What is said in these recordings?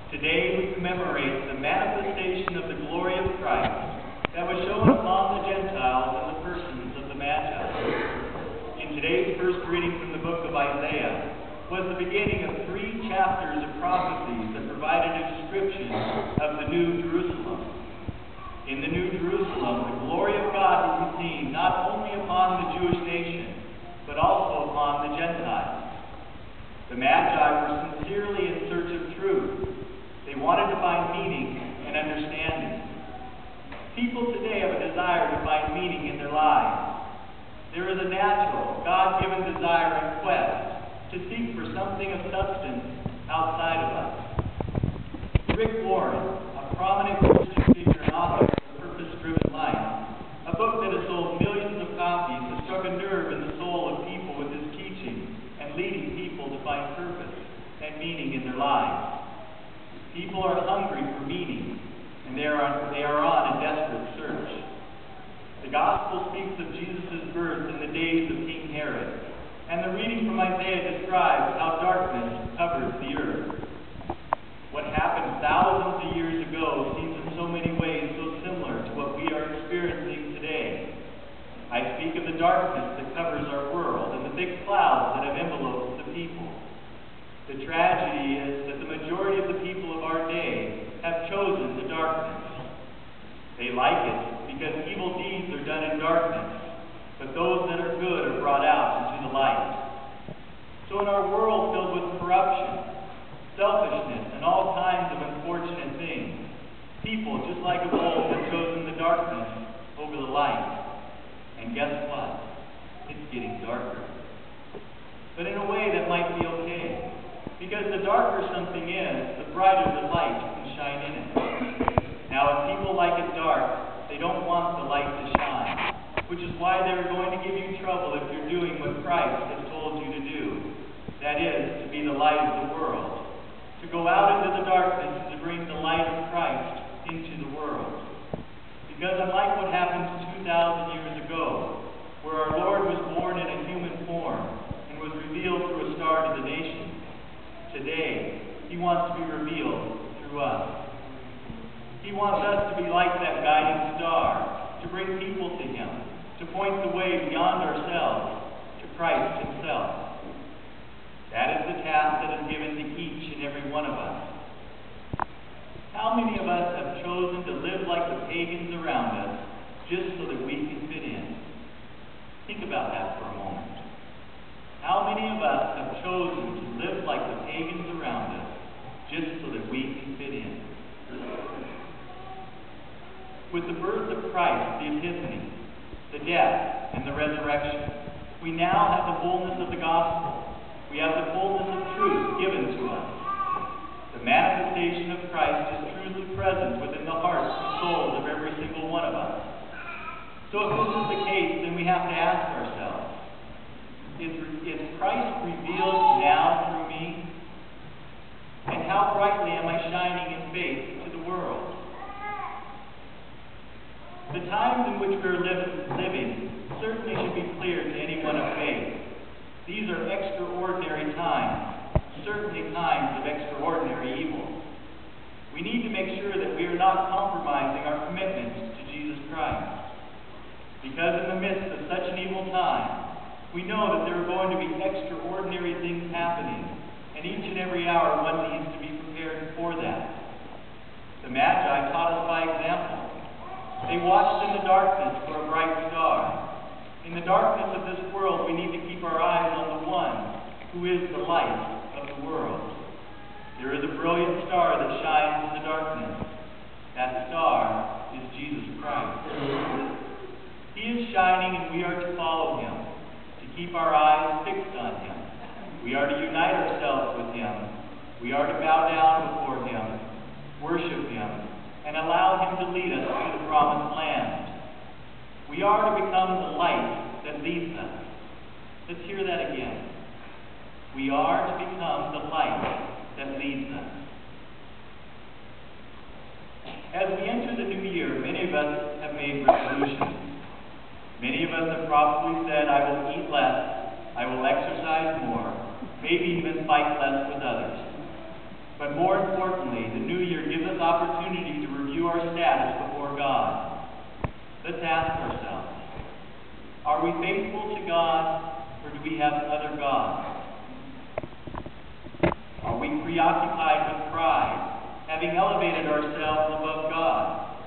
Today we commemorate the manifestation of the glory of Christ that was shown upon the Gentiles in the persons of the Magi. In today's first reading from the book of Isaiah was the beginning of 3 chapters of prophecies that provided a description of the New Jerusalem. In the New Jerusalem, the glory of God would be seen not only upon the Jewish nation, but also upon the Gentiles. The Magi were sincerely in search of truth. They wanted to find meaning and understanding. People today have a desire to find meaning in their lives. There is a natural, God-given desire and quest to seek for something of substance outside of us. Rick Warren, a prominent Christian figure and author of Purpose-Driven Life, a book that has sold millions of copies, has struck a nerve in the soul of people with his teaching and leading people to find purpose and meaning in their lives. People are hungry for meaning, and they are on a desperate search. The Gospel speaks of Jesus' birth in the days of King Herod, and the reading from Isaiah describes how darkness covers the earth. What happened thousands of years ago seems in so many ways so similar to what we are experiencing today. I speak of the darkness that covers our world and the thick clouds that have enveloped the people. The tragedy is that the majority of the people of our day have chosen the darkness. They like it because evil deeds are done in darkness, but those that are good are brought out into the light. So in our world filled with corruption, selfishness, and all kinds of unfortunate things, people, just like of old, have chosen the darkness over the light. And guess what? It's getting darker. But in a way that might be okay. Because the darker something is, the brighter the light can shine in it. Now, if people like it dark, they don't want the light to shine, which is why they're going to give you trouble if you're doing what Christ has told you to do. That is, to be the light of the world. To go out into the darkness and to bring the light of Christ into the world. Because unlike what happened 2,000 years ago, where our Lord was born in a human form and was revealed through a star to the nations, today, He wants to be revealed through us. He wants us to be like that guiding star, to bring people to Him, to point the way beyond ourselves to Christ Himself. That is the task that is given to each and every one of us. How many of us have chosen to live like the pagans around us just so that we can fit in? Think about that for a moment. How many of us have chosen to live like the pagans around us just so that we can fit in? With the birth of Christ, the Epiphany, the death, and the resurrection, we now have the fullness of the gospel. We have the fullness of truth given to us. The manifestation of Christ is truly present within the hearts and souls of every single one of us. So if this is the case, then we have to ask ourselves, is Christ revealed now through me? And how brightly am I shining in faith to the world? The times in which we are living certainly should be clear to anyone of faith. These are extraordinary times, certainly times of extraordinary evil. We need to make sure that we are not compromising our commitment to Jesus Christ. Because in the midst of such an evil time, we know that there are going to be extraordinary things happening, and each and every hour one needs to be prepared for that. The Magi taught us by example. They watched in the darkness for a bright star. In the darkness of this world, we need to keep our eyes on the one who is the light of the world. There is a brilliant star that shines in the darkness. That star is Jesus Christ. He is shining, and we are to follow Him. Keep our eyes fixed on Him. We are to unite ourselves with Him. We are to bow down before Him, worship Him, and allow Him to lead us to the promised land. We are to become the light that leads us. Let's hear that again. We are to become the light that leads us. As we enter the new year, many of us have made resolutions. Many of us have probably said, I will eat less, I will exercise more, maybe even fight less with others. But more importantly, the new year gives us opportunity to review our status before God. Let's ask ourselves, are we faithful to God, or do we have other gods? Are we preoccupied with pride, having elevated ourselves above God?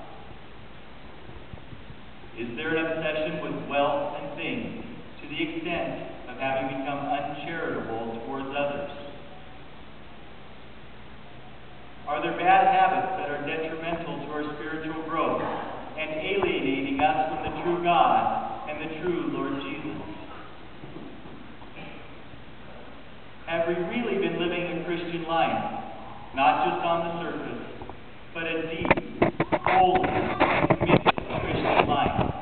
Is there an obsession with wealth and things to the extent of having become uncharitable towards others? Are there bad habits that are detrimental to our spiritual growth and alienating us from the true God and the true Lord Jesus? Have we really been living a Christian life, not just on the surface, but a deep, holy, and committed Christian life?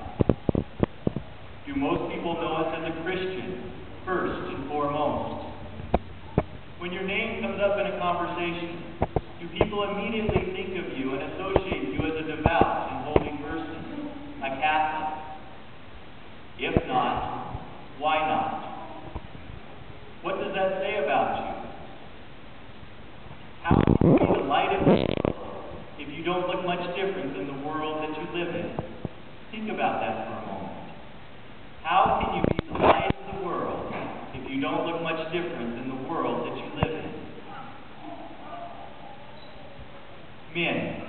Do most people know us as a Christian, first and foremost? When your name comes up in a conversation, do people immediately think of you and associate you as a devout and holy person, a Catholic? If not, why not? What does that say about you? How can you be the light of the world if you don't look much different than the world that you live in? Think about that for a moment. How can you be the light of the world if you don't look much different than the world that you live in? Men,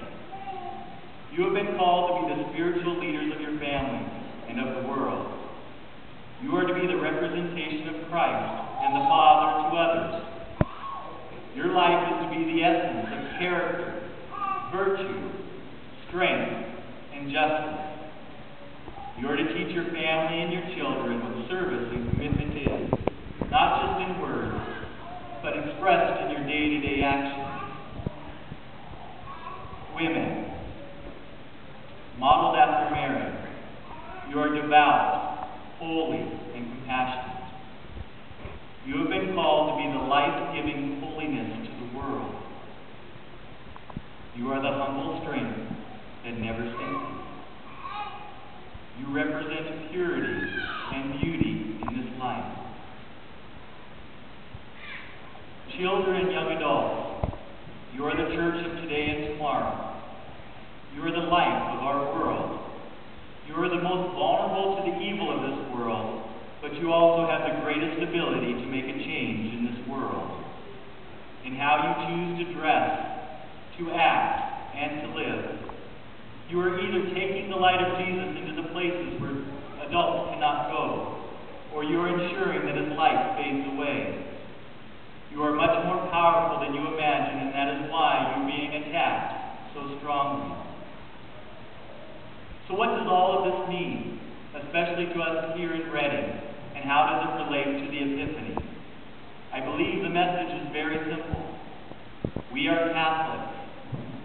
you have been called to be the spiritual leaders of your family and of the world. You are to be the representation of Christ and the Father to others. Your life is to be the essence of character, virtue, strength, and justice. You are to teach your family and your children what service and commitment is, not just in words, but expressed in your day-to-day actions. Women, modeled after Mary, you are devout, holy, and compassionate. You have been called to be the life-giving holiness to the world. You are the humble strength that never sinks. You represent purity and beauty in this life. Children and young adults, you are the church of today and tomorrow. You are the life of our world. You are the most vulnerable to the evil of this world, but you also have the greatest ability to make a change in this world. In how you choose to dress, to act, and to live, you are either taking the light of Jesus into the places where adults cannot go, or you are ensuring that his light fades away. You are much more powerful than you imagine, and that is why you're being attacked so strongly. So what does all of this mean, especially to us here in Reading, and how does it relate to the Epiphany? I believe the message is very simple. We are Catholics.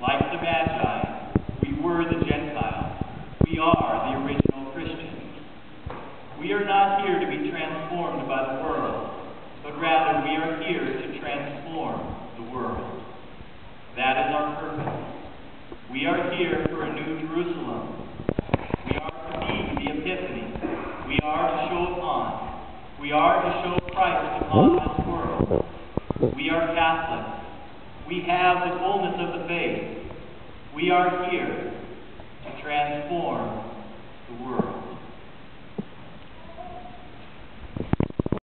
Like the Magi, we were the Gentiles. We are the original Christians. We are not here to be transformed by the world, but rather we are here to transform the world. That is our purpose. We are here for a new Jerusalem. We are to be the Epiphany. We are to show upon. We are to show Christ upon this world. We are Catholics. We have the fullness of the faith. We are here to transform the world.